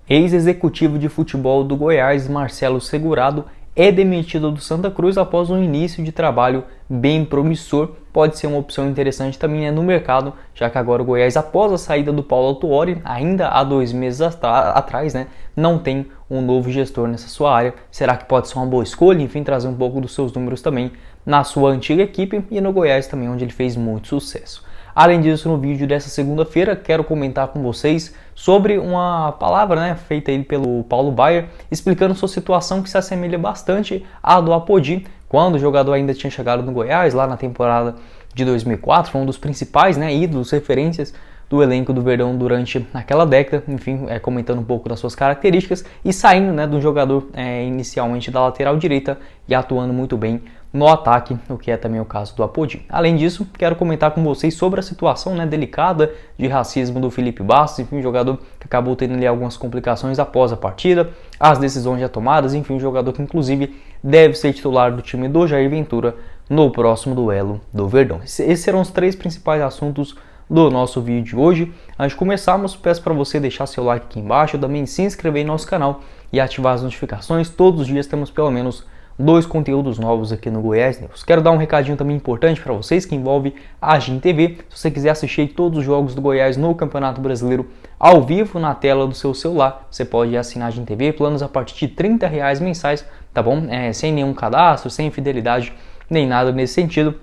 Ex-executivo de futebol do Goiás, Marcelo Segurado, é demitido do Santa Cruz após um início de trabalho bem promissor. Pode ser uma opção interessante também no mercado, já que agora o Goiás, após a saída do Paulo Autuori, ainda há 2 meses atrás, não tem um novo gestor nessa sua área. Será que pode ser uma boa escolha? Enfim, trazer um pouco dos seus números também na sua antiga equipe e no Goiás também, onde ele fez muito sucesso. Além disso, no vídeo dessa segunda-feira, quero comentar com vocês sobre uma palavra feita aí pelo Paulo Baier, explicando sua situação que se assemelha bastante à do Apodi, quando o jogador ainda tinha chegado no Goiás, lá na temporada de 2004, foi um dos principais ídolos, referências do elenco do Verdão durante aquela década, enfim, comentando um pouco das suas características e saindo de um jogador inicialmente da lateral direita e atuando muito bem no ataque, o que é também o caso do Apodi. Além disso, quero comentar com vocês sobre a situação delicada de racismo do Felipe Bastos, enfim, um jogador que acabou tendo ali algumas complicações após a partida, as decisões já tomadas, enfim, um jogador que inclusive deve ser titular do time do Jair Ventura no próximo duelo do Verdão. Esses serão os 3 principais assuntos do nosso vídeo de hoje. Antes de começarmos, peço para você deixar seu like aqui embaixo, também se inscrever no nosso canal e ativar as notificações. Todos os dias temos pelo menos 2 conteúdos novos aqui no Goiás News. Quero dar um recadinho também importante para vocês que envolve a GIN TV. Se você quiser assistir todos os jogos do Goiás no Campeonato Brasileiro ao vivo na tela do seu celular, você pode assinar a GIN TV, planos a partir de R$30 mensais, tá bom? Sem nenhum cadastro, sem fidelidade, nem nada nesse sentido.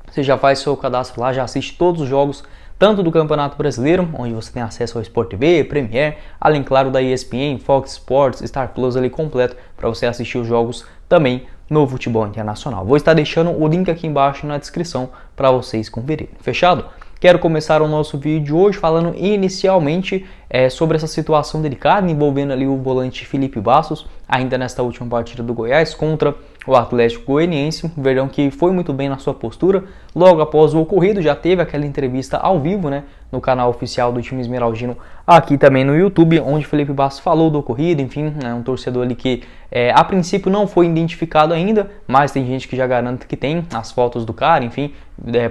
Você já faz seu cadastro lá, já assiste todos os jogos, tanto do Campeonato Brasileiro, onde você tem acesso ao Sport TV, Premier, além, claro, da ESPN, Fox Sports, Star Plus ali completo, para você assistir os jogos também no futebol internacional. Vou estar deixando o link aqui embaixo na descrição para vocês conferirem. Fechado? Quero começar o nosso vídeo de hoje falando inicialmente sobre essa situação delicada envolvendo ali o volante Felipe Bastos, ainda nesta última partida do Goiás contra o Atlético Goianiense. Verdão que foi muito bem na sua postura. Logo após o ocorrido, já teve aquela entrevista ao vivo no canal oficial do time esmeraldino, aqui também no YouTube, onde Felipe Bastos falou do ocorrido. Enfim, um torcedor ali que a princípio não foi identificado ainda, mas tem gente que já garante que tem as fotos do cara. Enfim,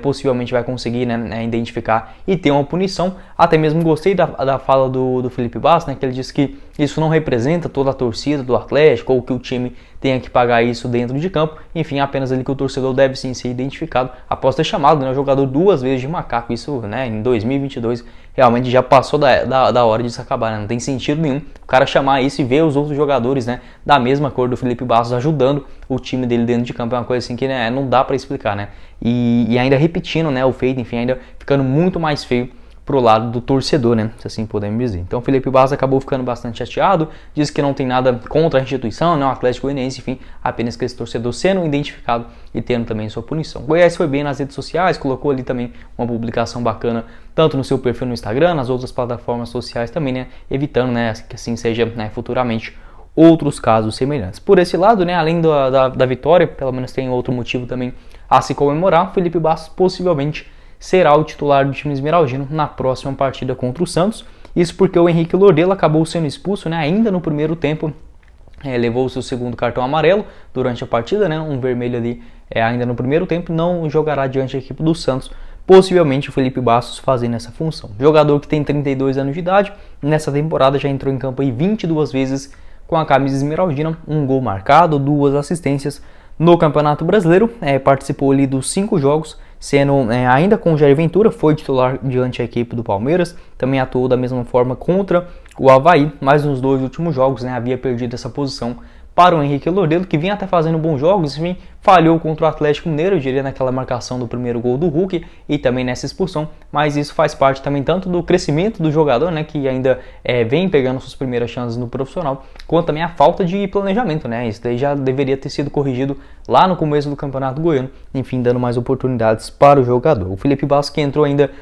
possivelmente vai conseguir identificar e ter uma punição. Até mesmo gostei da fala do Felipe Bastos, que ele disse que isso não representa toda a torcida do Atlético ou que o time tenha que pagar isso dentro de campo. Enfim, apenas ali que o torcedor deve sim ser identificado após ter chamado o jogador 2 vezes de macaco. Isso em 2022 realmente já passou da hora disso acabar. Não tem sentido nenhum o cara chamar isso e ver os outros jogadores da mesma cor do Felipe Bastos ajudando o time dele dentro de campo. É uma coisa assim que não dá para explicar. E ainda repetindo o feito, enfim, ainda ficando muito mais feio pro lado do torcedor, se assim podemos dizer. Então o Felipe Bastos acabou ficando bastante chateado, disse que não tem nada contra a instituição, o Atlético Goianiense, enfim, apenas que esse torcedor sendo identificado e tendo também sua punição. O Goiás foi bem nas redes sociais, colocou ali também uma publicação bacana, tanto no seu perfil no Instagram, nas outras plataformas sociais também, evitando que assim seja futuramente outros casos semelhantes. Por esse lado, além da vitória, pelo menos tem outro motivo também a se comemorar, o Felipe Bastos possivelmente será o titular do time esmeraldino na próxima partida contra o Santos. Isso porque o Henrique Lordelo acabou sendo expulso ainda no primeiro tempo, levou o seu segundo cartão amarelo durante a partida, um vermelho ali ainda no primeiro tempo, não jogará diante da equipe do Santos, possivelmente o Felipe Bastos fazendo essa função. Jogador que tem 32 anos de idade, nessa temporada já entrou em campo 22 vezes com a camisa esmeraldina, um gol marcado, 2 assistências no Campeonato Brasileiro, participou ali dos 5 jogos, sendo ainda com o Jair Ventura, foi titular diante da equipe do Palmeiras, também atuou da mesma forma contra o Avaí, mas nos 2 últimos jogos havia perdido essa posição para o Henrique Lordelo, que vinha até fazendo bons jogos, enfim, falhou contra o Atlético Mineiro, eu diria naquela marcação do primeiro gol do Hulk e também nessa expulsão, mas isso faz parte também tanto do crescimento do jogador, que ainda vem pegando suas primeiras chances no profissional, quanto também a falta de planejamento, isso daí já deveria ter sido corrigido lá no começo do Campeonato Goiano, enfim, dando mais oportunidades para o jogador. O Felipe Bastos, que entrou ainda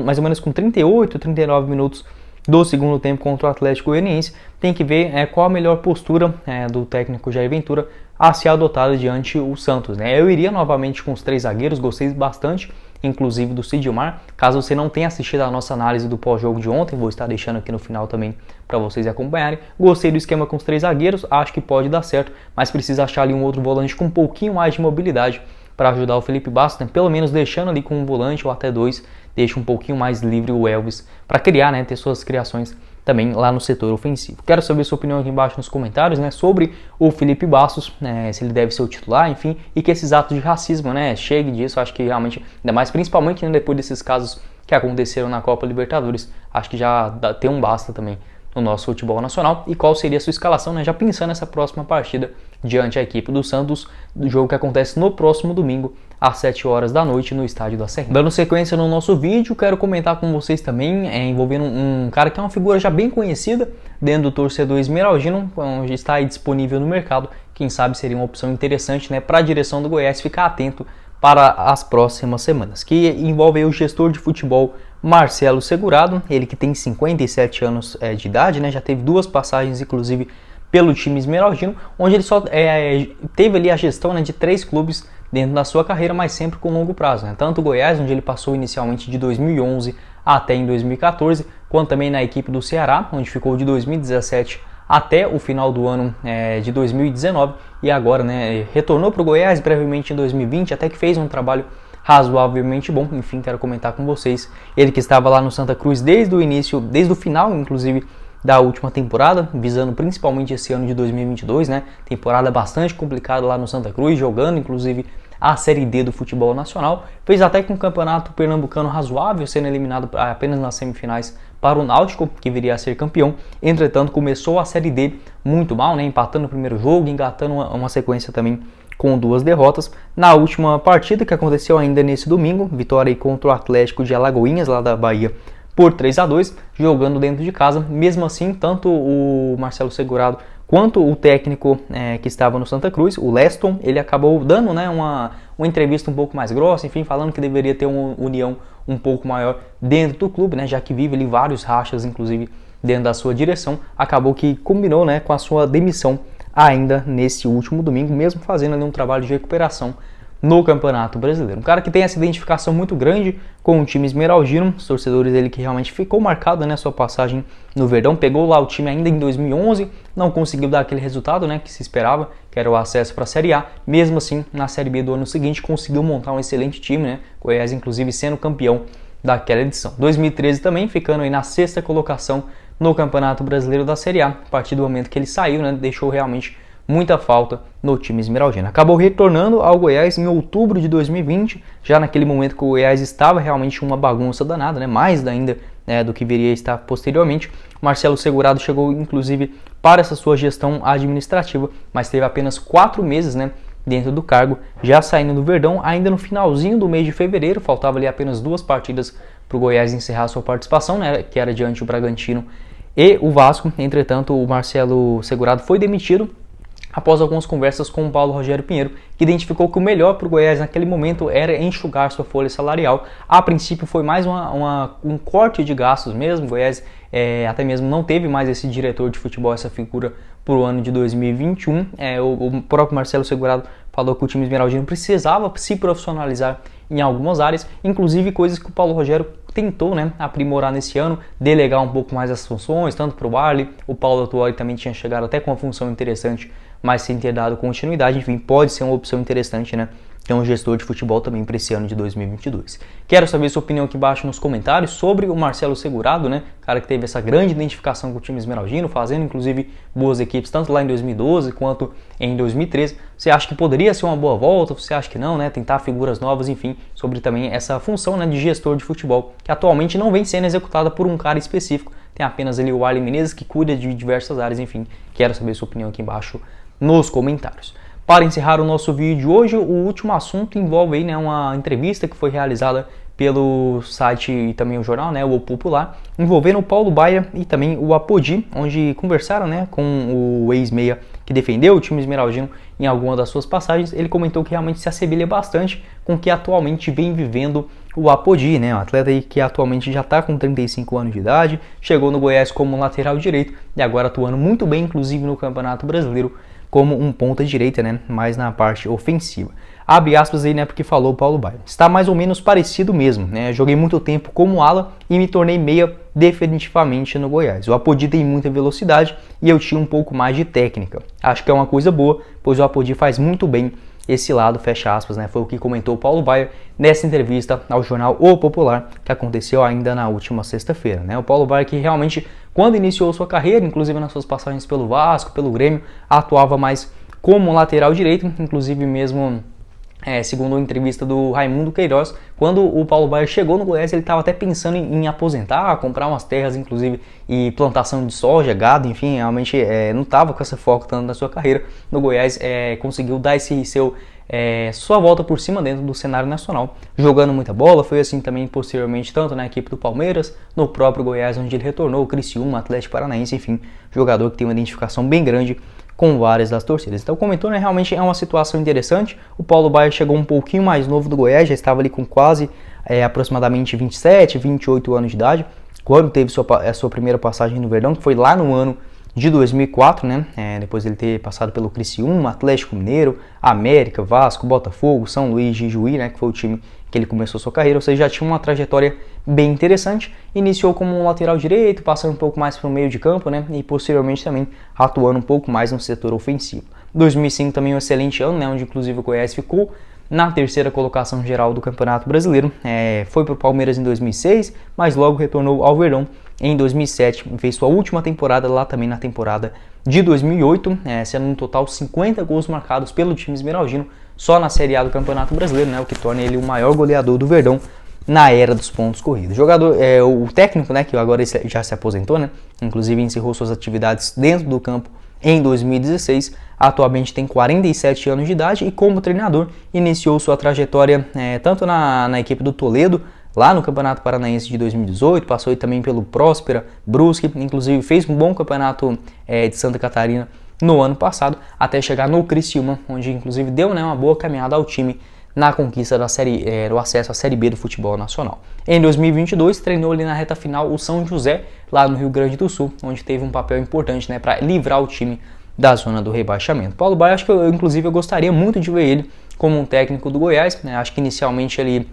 mais ou menos com 38, 39 minutos do segundo tempo contra o Atlético Goianiense, tem que ver qual a melhor postura do técnico Jair Ventura a ser adotada diante o Santos. Eu iria novamente com os 3 zagueiros, gostei bastante, inclusive do Sidmar. Caso você não tenha assistido a nossa análise do pós-jogo de ontem, vou estar deixando aqui no final também para vocês acompanharem. Gostei do esquema com os 3 zagueiros, acho que pode dar certo, mas precisa achar ali um outro volante com um pouquinho mais de mobilidade para ajudar o Felipe Bastos, pelo menos deixando ali com um volante ou até 2, deixa um pouquinho mais livre o Elvis para criar, ter suas criações também lá no setor ofensivo. Quero saber sua opinião aqui embaixo nos comentários, né, sobre o Felipe Bastos, né, se ele deve ser o titular, enfim, e que esses atos de racismo, né, chegue disso. Acho que realmente, ainda mais principalmente, né, depois desses casos que aconteceram na Copa Libertadores, acho que já tem um basta também no nosso futebol nacional. E qual seria a sua escalação, né, já pensando nessa próxima partida diante da equipe do Santos, do jogo que acontece no próximo domingo às 7 horas da noite no estádio da Serrinha. Dando sequência no nosso vídeo, quero comentar com vocês também envolvendo um cara que é uma figura já bem conhecida dentro do torcedor esmeraldino, onde está aí disponível no mercado. Quem sabe seria uma opção interessante, né, para a direção do Goiás ficar atento para as próximas semanas, que envolve aí o gestor de futebol Marcelo Segurado, ele que tem 57 anos de idade, né, já teve 2 passagens inclusive pelo time esmeraldino, onde ele só teve ali a gestão, né, de 3 clubes dentro da sua carreira, mas sempre com longo prazo, né? Tanto o Goiás, onde ele passou inicialmente de 2011 até em 2014, quanto também na equipe do Ceará, onde ficou de 2017 até o final do ano de 2019, e agora, né, retornou para o Goiás brevemente em 2020, até que fez um trabalho razoavelmente bom. Enfim, quero comentar com vocês, ele que estava lá no Santa Cruz desde o início, desde o final, inclusive, da última temporada, visando principalmente esse ano de 2022, né, temporada bastante complicada lá no Santa Cruz, jogando inclusive a Série D do futebol nacional, fez até que um campeonato pernambucano razoável, sendo eliminado apenas nas semifinais para o Náutico, que viria a ser campeão. Entretanto, começou a Série D muito mal, né, empatando o primeiro jogo, engatando uma sequência também com 2 derrotas. Na última partida, que aconteceu ainda nesse domingo, vitória aí contra o Atlético de Alagoinhas, lá da Bahia, por 3-2, jogando dentro de casa. Mesmo assim, tanto o Marcelo Segurado quanto o técnico que estava no Santa Cruz, o Leston, ele acabou dando, né, uma entrevista um pouco mais grossa, enfim, falando que deveria ter uma união um pouco maior dentro do clube, né, já que vive ali vários rachas, inclusive dentro da sua direção. Acabou que combinou, né, com a sua demissão ainda nesse último domingo, mesmo fazendo ali um trabalho de recuperação no Campeonato Brasileiro. Um cara que tem essa identificação muito grande com o time esmeraldino, os torcedores dele que realmente ficou marcado, né, sua passagem no Verdão, pegou lá o time ainda em 2011, não conseguiu dar aquele resultado, né, que se esperava, que era o acesso para a Série A. Mesmo assim, na Série B do ano seguinte, conseguiu montar um excelente time, né, Goiás inclusive sendo campeão daquela edição. 2013 também, ficando aí na 6ª colocação no Campeonato Brasileiro da Série A. A partir do momento que ele saiu, né, deixou realmente muita falta no time esmeraldino. Acabou retornando ao Goiás em outubro de 2020, já naquele momento que o Goiás estava realmente uma bagunça danada, né? Mais ainda, né, do que viria a estar posteriormente. Marcelo Segurado chegou inclusive para essa sua gestão administrativa, mas teve apenas 4 meses, né, dentro do cargo, já saindo do Verdão ainda no finalzinho do mês de fevereiro. Faltava ali apenas 2 partidas para o Goiás encerrar sua participação, né, que era diante o Bragantino e o Vasco. Entretanto, o Marcelo Segurado foi demitido após algumas conversas com o Paulo Rogério Pinheiro, que identificou que o melhor para o Goiás naquele momento era enxugar sua folha salarial. A princípio foi mais um corte de gastos mesmo. O Goiás até mesmo não teve mais esse diretor de futebol, essa figura, para o ano de 2021. O próprio Marcelo Segurado falou que o time esmeraldino precisava se profissionalizar em algumas áreas, inclusive coisas que o Paulo Rogério tentou, né, aprimorar nesse ano, delegar um pouco mais as funções, tanto para o Arley. O Paulo Autuori também tinha chegado até com uma função interessante, mas sem ter dado continuidade. Enfim, pode ser uma opção interessante, né, ter um gestor de futebol também para esse ano de 2022. Quero saber sua opinião aqui embaixo nos comentários sobre o Marcelo Segurado, né, cara que teve essa grande identificação com o time esmeraldino, fazendo inclusive boas equipes, tanto lá em 2012 quanto em 2013. Você acha que poderia ser uma boa volta? Você acha que não, né, tentar figuras novas, enfim, sobre também essa função, né, de gestor de futebol, que atualmente não vem sendo executada por um cara específico. Tem apenas ali o Arley Menezes, que cuida de diversas áreas. Enfim, quero saber sua opinião aqui embaixo nos comentários. Para encerrar o nosso vídeo de hoje, o último assunto envolve aí, né, uma entrevista que foi realizada pelo site e também o jornal, né, o Popular, envolvendo o Paulo Baier e também o Apodi, onde conversaram, né, com o ex-meia que defendeu o time esmeraldino em alguma das suas passagens. Ele comentou que realmente se assemelha bastante com o que atualmente vem vivendo o Apodi, né, um atleta aí que atualmente já está com 35 anos de idade, chegou no Goiás como lateral direito e agora atuando muito bem, inclusive no Campeonato Brasileiro, como um ponta direita, né, mais na parte ofensiva. Abre aspas aí, né, porque falou o Paulo Baier. Está mais ou menos parecido mesmo, né? Joguei muito tempo como ala e me tornei meia definitivamente no Goiás. O Apodi tem muita velocidade e eu tinha um pouco mais de técnica. Acho que é uma coisa boa, pois o Apodi faz muito bem esse lado, fecha aspas, né? Foi o que comentou o Paulo Baier nessa entrevista ao jornal O Popular, que aconteceu ainda na última sexta-feira, né? O Paulo Baier que realmente quando iniciou sua carreira, inclusive nas suas passagens pelo Vasco, pelo Grêmio, atuava mais como lateral direito, inclusive mesmo segundo a entrevista do Raimundo Queiroz, quando o Paulo Baier chegou no Goiás, ele estava até pensando em aposentar, comprar umas terras, inclusive, e plantação de soja, gado, enfim, realmente não estava com esse foco tanto na sua carreira. No Goiás conseguiu dar sua volta por cima dentro do cenário nacional, jogando muita bola. Foi assim também posteriormente, tanto na equipe do Palmeiras, no próprio Goiás, onde ele retornou, o Criciúma, Atlético Paranaense, enfim, jogador que tem uma identificação bem grande com várias das torcidas. Então, comentou, né, realmente é uma situação interessante. O Paulo Baier chegou um pouquinho mais novo do Goiás, já estava ali com quase aproximadamente 27, 28 anos de idade, quando teve sua primeira passagem no Verdão, que foi lá no ano de 2004, né? Depois ele ter passado pelo Criciúma, Atlético Mineiro, América, Vasco, Botafogo, São Luís de Juí, né, que foi o time que ele começou sua carreira, ou seja, já tinha uma trajetória bem interessante. Iniciou como um lateral direito, passando um pouco mais para o meio de campo, né, e posteriormente também atuando um pouco mais no setor ofensivo. 2005 também um excelente ano, né, onde inclusive o Goiás ficou na terceira colocação geral do Campeonato Brasileiro. Foi para o Palmeiras em 2006, mas logo retornou ao Verdão em 2007, fez sua última temporada lá também na temporada de 2008, sendo no total 50 gols marcados pelo time esmeraldino, só na Série A do Campeonato Brasileiro, né, o que torna ele o maior goleador do Verdão na era dos pontos corridos. O técnico, né, que agora já se aposentou, né, inclusive encerrou suas atividades dentro do campo em 2016, atualmente tem 47 anos de idade e como treinador iniciou sua trajetória tanto na equipe do Toledo, lá no Campeonato Paranaense de 2018, passou também pelo Próspera, Brusque, inclusive fez um bom campeonato de Santa Catarina no ano passado, até chegar no Criciúma, onde inclusive deu uma boa caminhada ao time na conquista do acesso à Série B do futebol nacional. Em 2022, treinou ali na reta final o São José, lá no Rio Grande do Sul, onde teve um papel importante, né, para livrar o time da zona do rebaixamento. Paulo Baier, acho que eu gostaria muito de ver ele como um técnico do Goiás, né, acho que inicialmente ele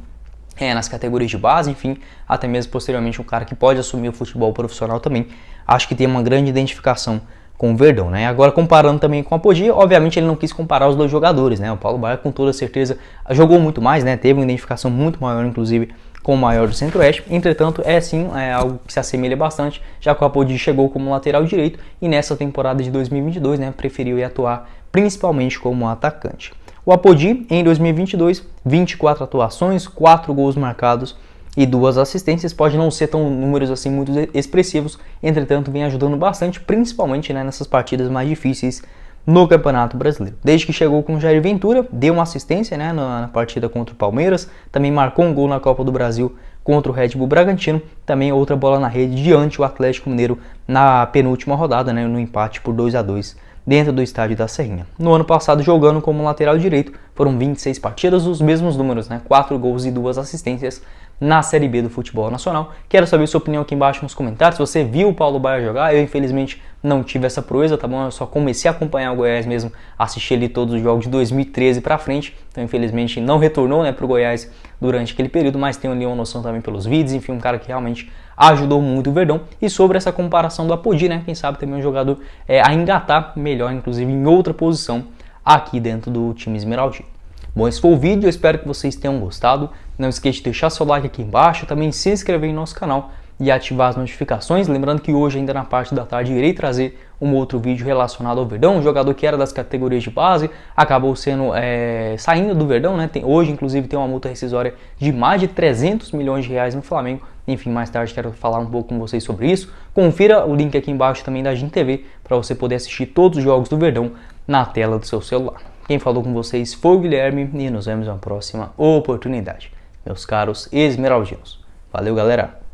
nas categorias de base, enfim, até mesmo posteriormente um cara que pode assumir o futebol profissional também. Acho que tem uma grande identificação com o Verdão, né? Agora comparando também com a Apodi, obviamente ele não quis comparar os dois jogadores, né? O Paulo Baier com toda certeza jogou muito mais, né? Teve uma identificação muito maior, inclusive, com o maior do Centro-Oeste. Entretanto, sim, algo que se assemelha bastante, já que o Apodi chegou como lateral direito e nessa temporada de 2022, né, preferiu atuar principalmente como atacante. O Apodi, em 2022, 24 atuações, 4 gols marcados e 2 assistências. Pode não ser tão números assim muito expressivos, entretanto vem ajudando bastante, principalmente, né, nessas partidas mais difíceis no Campeonato Brasileiro. Desde que chegou com o Jair Ventura, deu uma assistência, né, na partida contra o Palmeiras, também marcou um gol na Copa do Brasil contra o Red Bull Bragantino, também outra bola na rede diante o Atlético Mineiro na penúltima rodada, né, no empate por 2-2 dentro do estádio da Serrinha. No ano passado, jogando como lateral direito, foram 26 partidas, os mesmos números, né, 4 gols e 2 assistências na Série B do futebol nacional. Quero saber sua opinião aqui embaixo nos comentários. Se você viu o Paulo Baier jogar, eu infelizmente não tive essa proeza, tá bom? Eu só comecei a acompanhar o Goiás mesmo, assisti ali todos os jogos de 2013 pra frente, então infelizmente não retornou, né, pro Goiás durante aquele período, mas tenho ali uma noção também pelos vídeos, enfim, um cara que realmente ajudou muito o Verdão. E sobre essa comparação do Apodi, né, quem sabe também um jogador a engatar melhor, inclusive em outra posição aqui dentro do time esmeraldino. Bom, esse foi o vídeo, eu espero que vocês tenham gostado. Não esqueça de deixar seu like aqui embaixo, também se inscrever em nosso canal e ativar as notificações. Lembrando que hoje, ainda na parte da tarde, irei trazer um outro vídeo relacionado ao Verdão. Um jogador que era das categorias de base, acabou saindo do Verdão, né? Hoje, inclusive, tem uma multa rescisória de mais de 300 milhões de reais no Flamengo. Enfim, mais tarde quero falar um pouco com vocês sobre isso. Confira o link aqui embaixo também da GIN TV para você poder assistir todos os jogos do Verdão na tela do seu celular. Quem falou com vocês foi o Guilherme e nos vemos na próxima oportunidade, meus caros esmeraldinos. Valeu, galera!